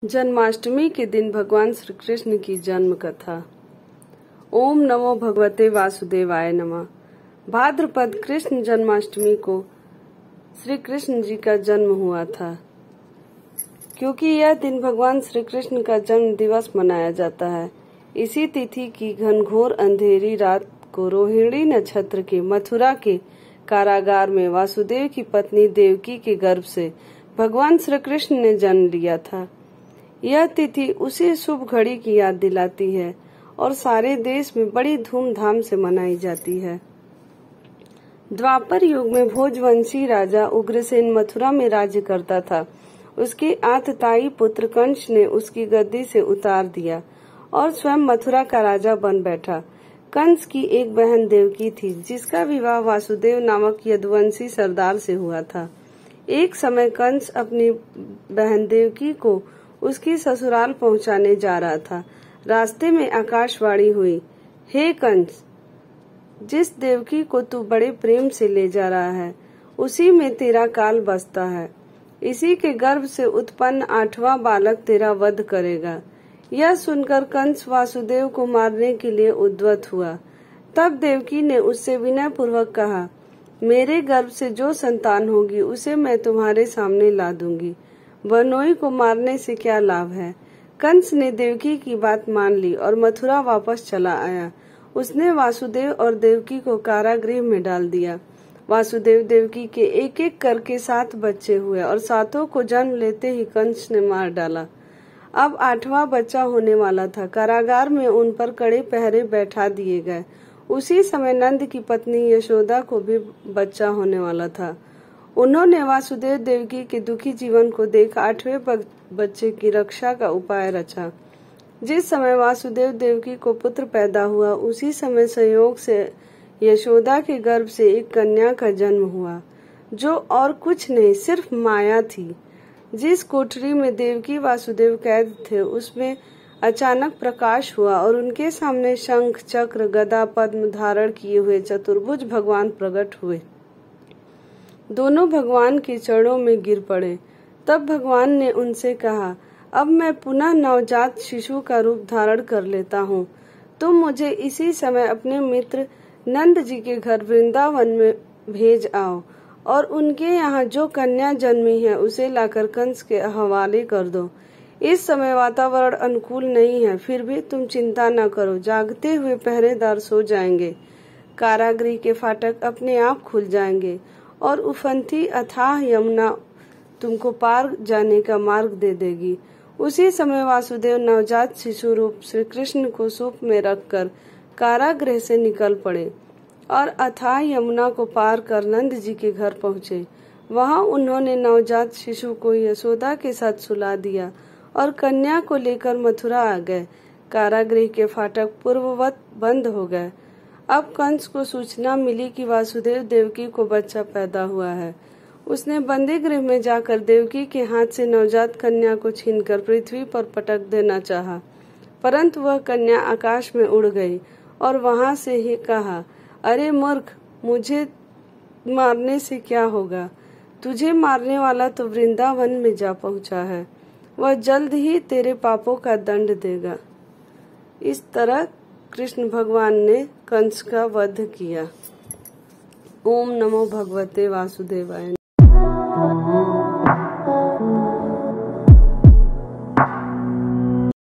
जन्माष्टमी के दिन भगवान श्री कृष्ण की जन्म कथा। ओम नमो भगवते वासुदेवाय नमः। भाद्रपद कृष्ण जन्माष्टमी को श्री कृष्ण जी का जन्म हुआ था, क्योंकि यह दिन भगवान श्री कृष्ण का जन्म दिवस मनाया जाता है। इसी तिथि की घनघोर अंधेरी रात को रोहिणी नक्षत्र के मथुरा के कारागार में वासुदेव की पत्नी देवकी के गर्भ से भगवान श्री कृष्ण ने जन्म लिया था। यह तिथि उसी शुभ घड़ी की याद दिलाती है और सारे देश में बड़ी धूमधाम से मनाई जाती है। द्वापर युग में भोजवंशी राजा उग्रसेन मथुरा में राज्य करता था। उसके आतताई पुत्र कंस ने उसकी गद्दी से उतार दिया और स्वयं मथुरा का राजा बन बैठा। कंस की एक बहन देवकी थी, जिसका विवाह वासुदेव नामक यदुवंशी सरदार से हुआ था। एक समय कंस अपनी बहन देवकी को उसकी ससुराल पहुंचाने जा रहा था। रास्ते में आकाशवाणी हुई, हे कंस, जिस देवकी को तू बड़े प्रेम से ले जा रहा है, उसी में तेरा काल बसता है। इसी के गर्भ से उत्पन्न 8वां बालक तेरा वध करेगा। यह सुनकर कंस वासुदेव को मारने के लिए उद्यत हुआ। तब देवकी ने उससे विनय पूर्वक कहा, मेरे गर्भ से जो संतान होगी उसे मैं तुम्हारे सामने ला दूंगी। बनोई को मारने से क्या लाभ है। कंस ने देवकी की बात मान ली और मथुरा वापस चला आया। उसने वासुदेव और देवकी को कारागृह में डाल दिया। वासुदेव देवकी के एक एक करके 7 बच्चे हुए और 7 को जन्म लेते ही कंस ने मार डाला। अब 8वां बच्चा होने वाला था। कारागार में उन पर कड़े पहरे बैठा दिए गए। उसी समय नंद की पत्नी यशोदा को भी बच्चा होने वाला था। उन्होंने वासुदेव देवकी के दुखी जीवन को देख 8वें बच्चे की रक्षा का उपाय रचा। जिस समय वासुदेव देवकी को पुत्र पैदा हुआ, उसी समय संयोग से यशोदा के गर्भ से एक कन्या का जन्म हुआ, जो और कुछ नहीं सिर्फ माया थी। जिस कोठरी में देवकी वासुदेव कैद थे, उसमें अचानक प्रकाश हुआ और उनके सामने शंख, चक्र, गदा, पद्म धारण किए हुए चतुर्भुज भगवान प्रकट हुए। दोनों भगवान के चरणों में गिर पड़े। तब भगवान ने उनसे कहा, अब मैं पुनः नवजात शिशु का रूप धारण कर लेता हूँ। तुम मुझे इसी समय अपने मित्र नंद जी के घर वृंदावन में भेज आओ और उनके यहाँ जो कन्या जन्मी है उसे लाकर कंस के हवाले कर दो। इस समय वातावरण अनुकूल नहीं है, फिर भी तुम चिंता न करो। जागते हुए पहरेदार सो जाएंगे। कारागृह के फाटक अपने आप खुल जाएंगे और उफनती अथाह यमुना तुमको पार जाने का मार्ग दे देगी। उसी समय वासुदेव नवजात शिशु रूप श्री कृष्ण को सूप में रखकर कारागृह से निकल पड़े और अथाह यमुना को पार कर नंद जी के घर पहुँचे। वहां उन्होंने नवजात शिशु को यशोदा के साथ सुला दिया और कन्या को लेकर मथुरा आ गए। कारागृह के फाटक पूर्ववत बंद हो गए। अब कंस को सूचना मिली कि वासुदेव देवकी को बच्चा पैदा हुआ है। उसने बंदी गृह में जाकर देवकी के हाथ से नवजात कन्या को छीनकर पृथ्वी पर पटक देना चाहा, परंतु वह कन्या आकाश में उड़ गई और वहां से ही कहा, अरे मूर्ख, मुझे मारने से क्या होगा। तुझे मारने वाला तो वृंदावन में जा पहुंचा है। वह जल्द ही तेरे पापों का दंड देगा। इस तरह कृष्ण भगवान ने कंस का वध किया। ओम नमो भगवते वासुदेवाय।